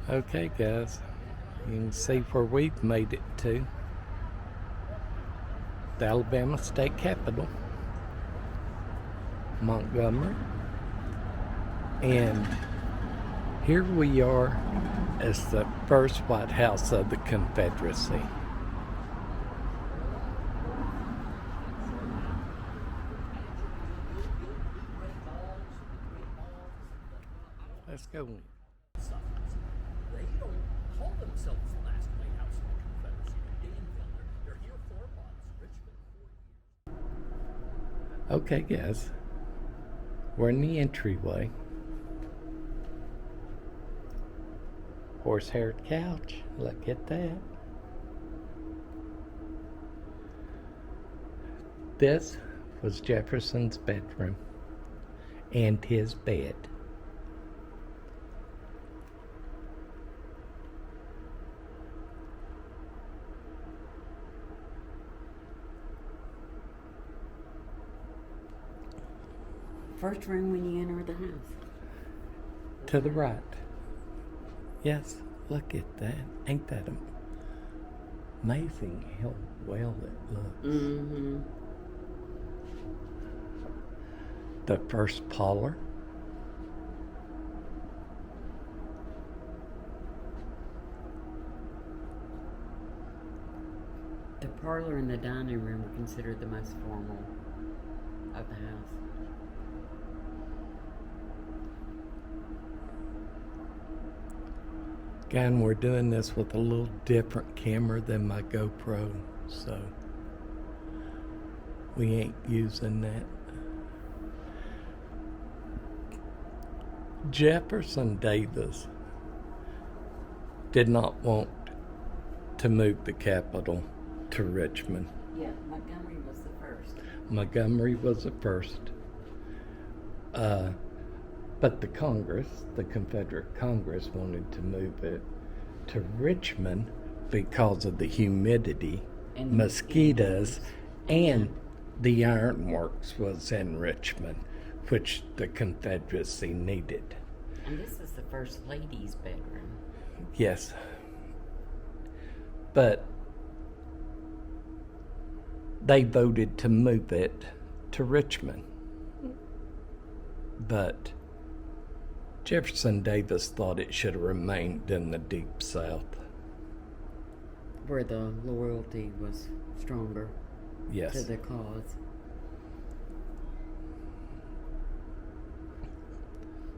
Okay, guys, you can see where we've made it to. The Alabama state capitol, Montgomery. And here we are as the first White House of the Confederacy. Let's go. They don't call themselves the last White House of the Confederacy. They're here 4 months. Richmond 4 years. Okay, guys, we're in the entryway. Horsehair couch, look at that. This was Jefferson's bedroom and his bed. First room when you enter the house. To the right. Yes, look at that. Ain't that amazing how well it looks? Mm-hmm. The first parlor. The parlor and the dining room are considered the most formal of the house. Again, we're doing this with a little different camera than my GoPro, so we ain't using that. Jefferson Davis did not want to move the capital to Richmond. Yeah, Montgomery was the first. Montgomery was the first. But the Confederate Congress, wanted to move it to Richmond because of the humidity, And mosquitoes, and the ironworks was in Richmond, which the Confederacy needed. And this was the first lady's bedroom. Yes. But they voted to move it to Richmond. But Jefferson Davis thought it should have remained in the Deep South. Where the loyalty was stronger to Yes. the cause.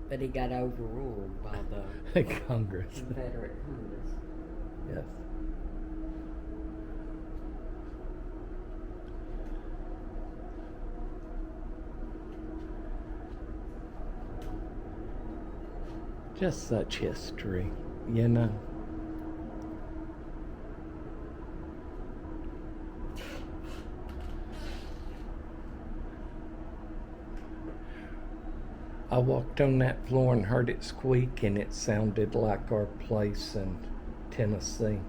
But he got overruled by the Congress. Confederate Congress. Yes. Just such history, you know. I walked on that floor and heard it squeak, and it sounded like our place in Tennessee.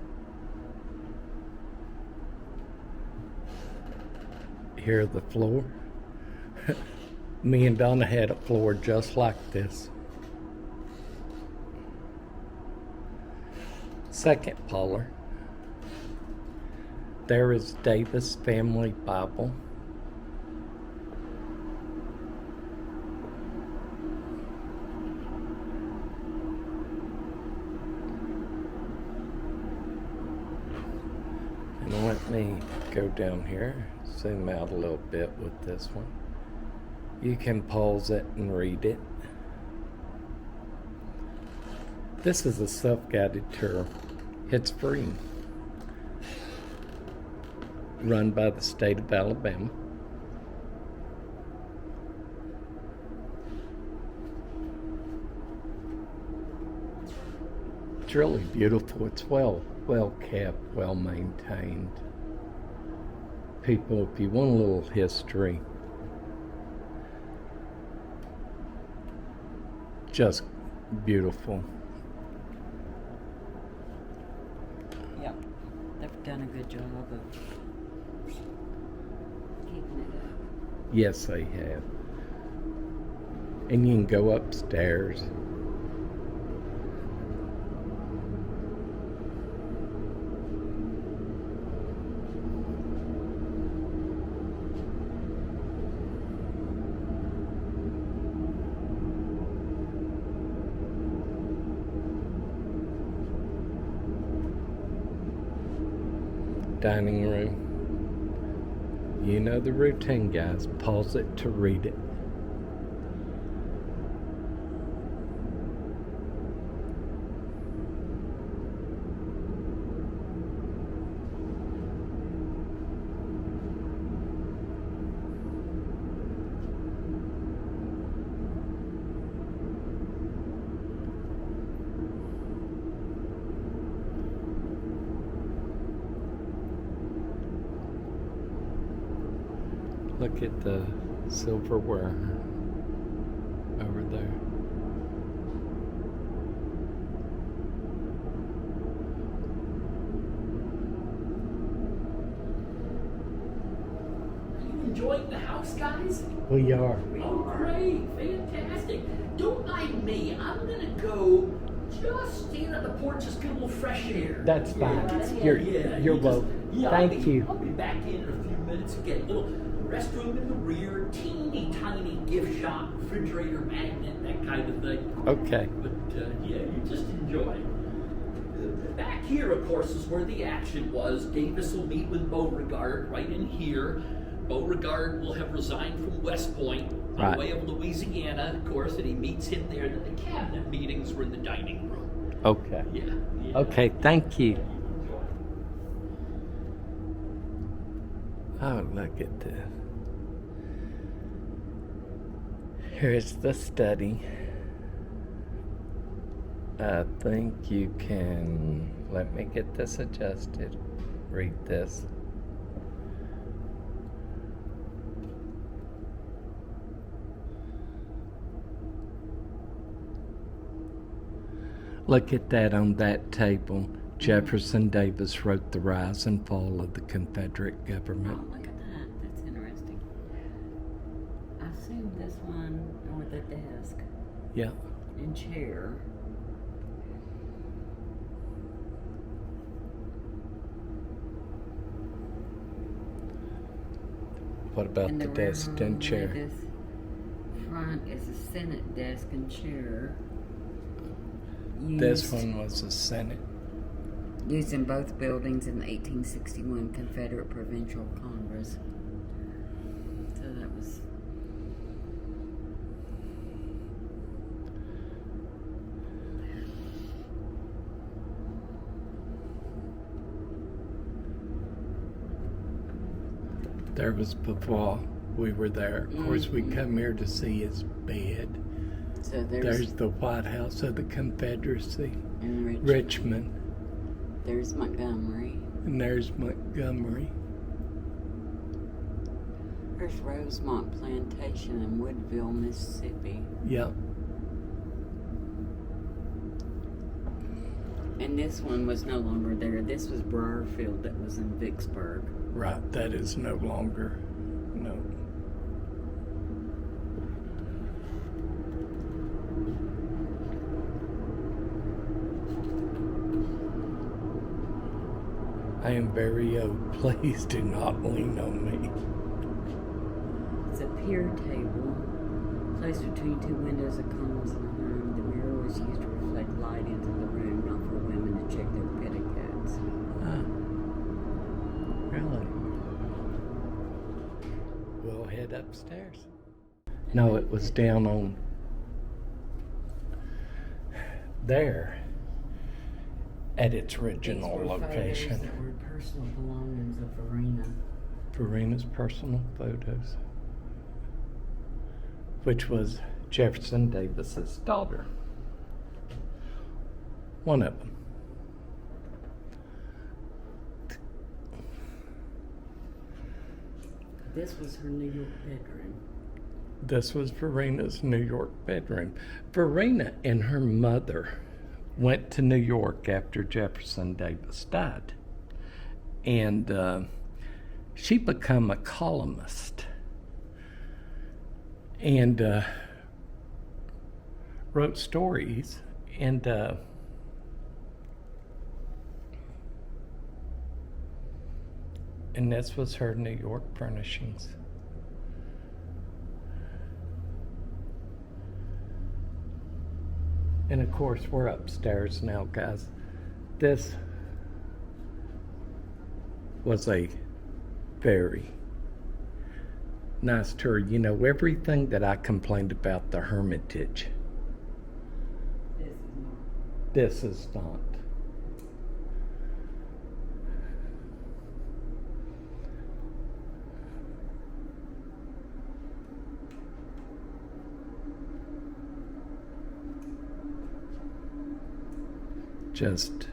Hear the floor? Me and Donna had a floor just like this. Second parlor. There is Davis Family Bible. And let me go down here, zoom out a little bit with this one. You can pause it and read it. This is a self-guided tour. It's free. Run by the state of Alabama. It's really beautiful. It's well kept, well maintained. People, if you want a little history, just beautiful. Yep. They've done a good job of keeping it up. Yes, they have. And you can go upstairs. dining room. You know the routine, guys. Pause it to read it. Look at the silverware over there. Are you enjoying the house, guys? We are. Oh, great. Fantastic. Don't mind me. I'm going to go just stand on the porch, just get a little fresh air. That's fine. Yeah, You're you just- welcome. yeah, Thank you. I'll be back in a few minutes again. Little restroom in the rear, teeny tiny gift shop, refrigerator magnet, that kind of thing. Okay. But yeah, you just enjoy. Back here, of course, is where the action was. Davis will meet with Beauregard right in here. Beauregard will have resigned from West Point by Right. way of Louisiana, of course, and he meets him there. Then the cabinet meetings were in the dining room. Okay. Yeah. Okay, thank you. Enjoy. Oh, look at this. Here's the study. I think you can, let me get this adjusted. Read this. Look at that on that table. Jefferson Davis wrote The Rise and Fall of the Confederate Oh, Government. look at that. That's interesting. I assume this one with the desk Yeah. and chair. What about And the desk room and with chair? This front is a Senate desk and chair. This Used- one was the Senate. Used in both buildings in the 1861 Confederate Provincial Congress. So that was. There was before we were there. Of course, we come here to see his bed. So There's the White House of the Confederacy, and Richmond, There's Montgomery. and there's Montgomery. There's Rosemont Plantation in Woodville, Mississippi. Yep. And this one was no longer there. This was Briarfield that was in Vicksburg. Right, that is no longer. No. I am very old. Please do not lean on me. It's a pier table placed between two windows of columns in a room. The mirror was used to reflect light into the room, not for women to check their petticoats. Ah, really? We'll head upstairs. No, it was down on there at its original These were location. photos that were personal belongings of Verena. Verena's personal photos, which was Jefferson Davis's daughter. One of them. This was her New York bedroom. This was Verena's New York bedroom. Verena and her mother went to New York after Jefferson Davis died. And she became a columnist and wrote stories. And this was her New York furnishings. And of course, we're upstairs now, guys. This was a very nice tour. You know, everything that I complained about the Hermitage, This is not. this is not. Just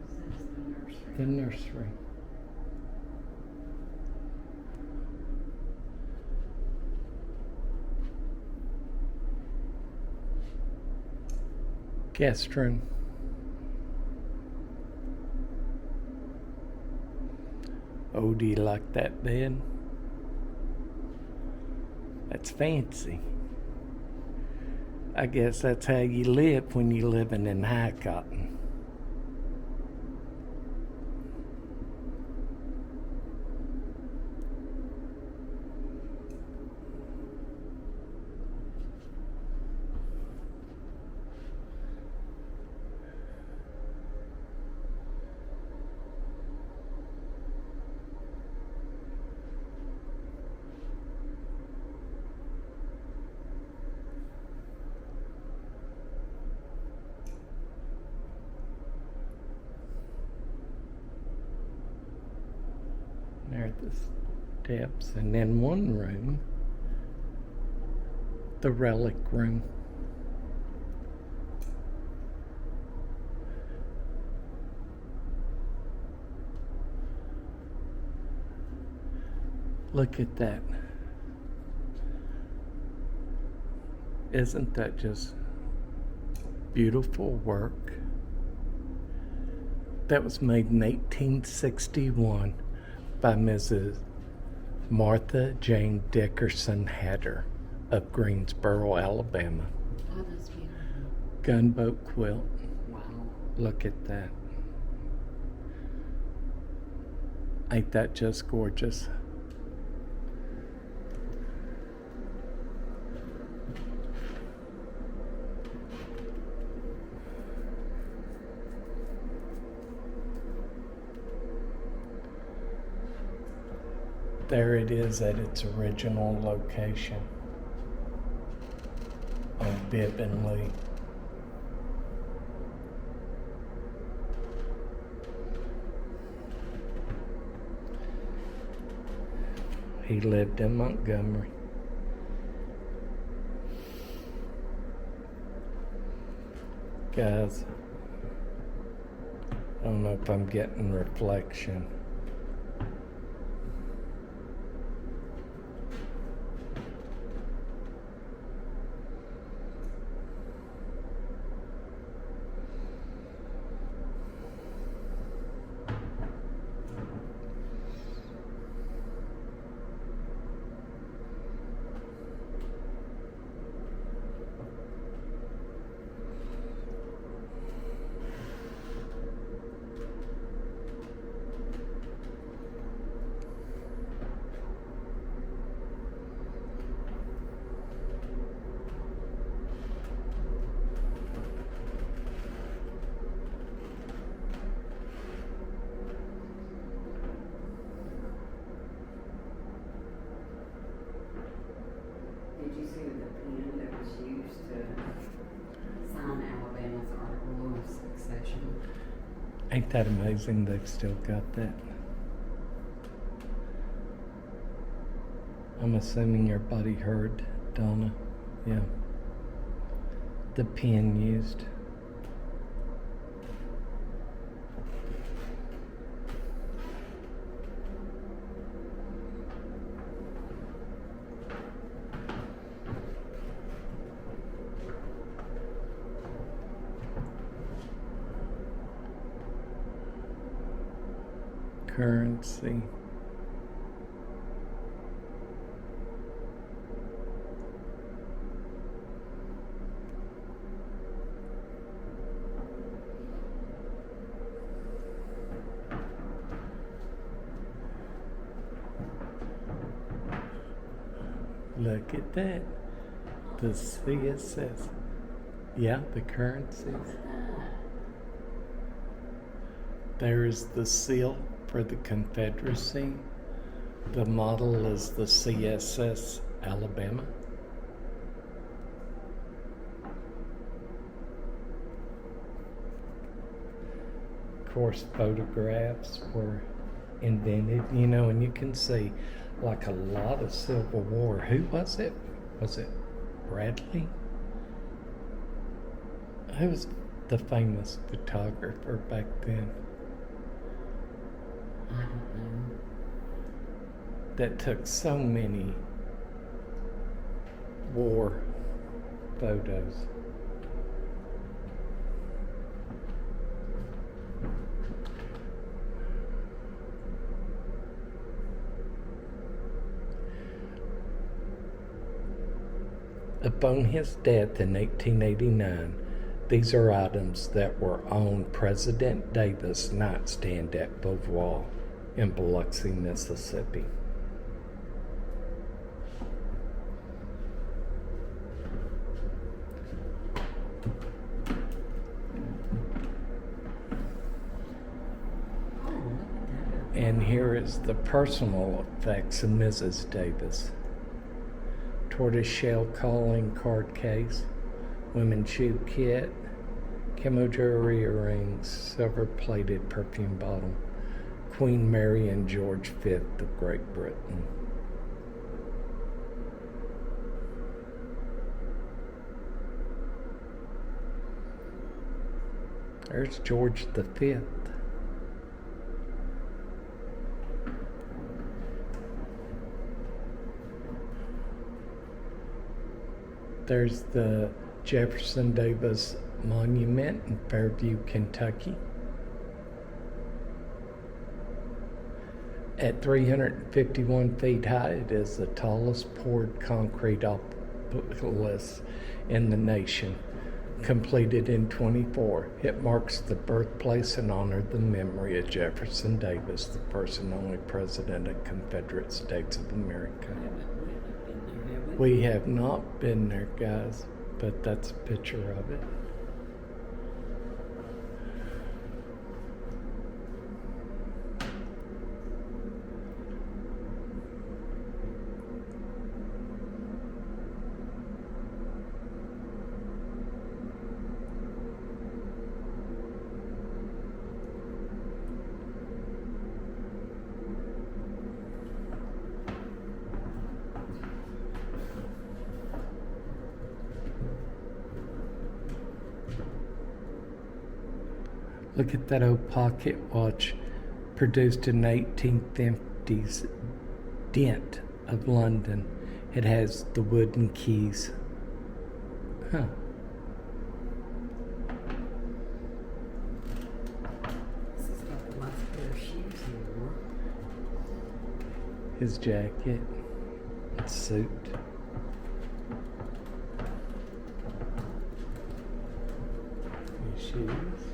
This is the the nursery. nursery. Guest room. Oh, do you like that bed? That's fancy. I guess that's how you live when you're living in high cotton. There are the steps, and then one room, the relic room. Look at that. Isn't that just beautiful work? That was made in 1861 by Mrs. Martha Jane Dickerson Hatter of Greensboro, Alabama. Oh, that's beautiful. Gunboat quilt. Wow. Look at that. Ain't that just gorgeous? There it is at its original location on Bibb and Lee. He lived in Montgomery. Guys, I don't know if I'm getting reflection. Did you see the pen that was used to sign Alabama's Article of Succession? Ain't that amazing they've still got that? I'm assuming your buddy heard, Donna. Yeah. The pen used. Currency. Look at that. The CSS. Yeah, the currencies. There's the seal for the Confederacy. The model is the CSS Alabama. Of course, photographs were invented, and you can see like a lot of Civil War. Who was it? Was it Bradley? Who was the famous photographer back then I don't know. that took so many war photos? Upon his death in 1889, these are items that were on President Davis' nightstand at Beauvoir in Biloxi, Mississippi. And here is the personal effects of Mrs. Davis. Tortoiseshell calling card case, women's shoe kit, camo jewelry earrings, silver-plated perfume bottle, Queen Mary and George V of Great Britain. There's George V. There's the Jefferson Davis Monument in Fairview, Kentucky. At 351 feet high, it is the tallest poured concrete obelisk in the nation. Completed in 24, it marks the birthplace and honors the memory of Jefferson Davis, the first and only president of Confederate States of America. We have not been there, guys, but that's a picture of it. Look at that old pocket watch produced in the 1850s, Dent of London. It has the wooden keys. Huh. This is like the last pair of shoes he wore. His jacket, his suit. His shoes.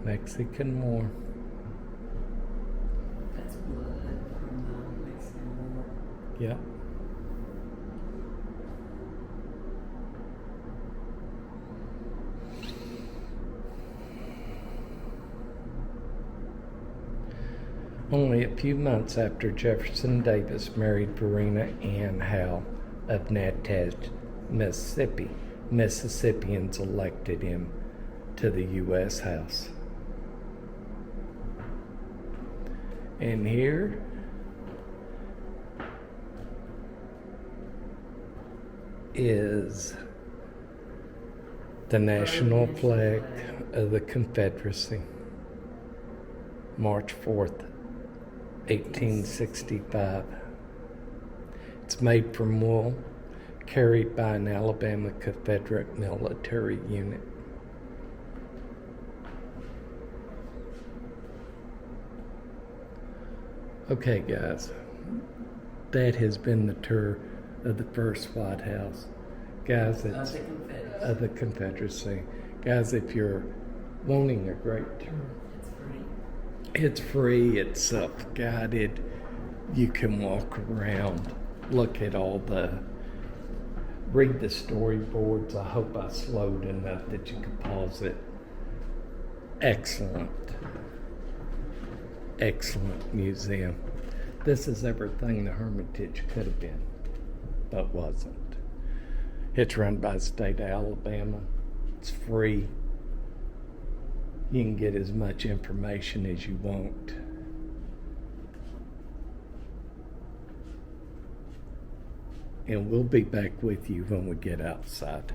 Mexican War. That's blood from the Mexican War. Yep. Only a few months after Jefferson Davis married Verena Ann Howe of Natchez, Mississippi, Mississippians elected him to the U.S. House. And here is the national flag of the Confederacy, March 4th, 1865. It's made from wool, carried by an Alabama Confederate military unit. Okay, guys, that has been the tour of the first White House. Guys, it's Of the Confederacy. of the Confederacy. Guys, if you're wanting a great tour, It's free. it's free, it's self-guided. You can walk around, look at read the storyboards. I hope I slowed enough that you could pause it. Excellent. Excellent museum. This is everything the Hermitage could have been, but wasn't. It's run by the state of Alabama. It's free. You can get as much information as you want. And we'll be back with you when we get outside.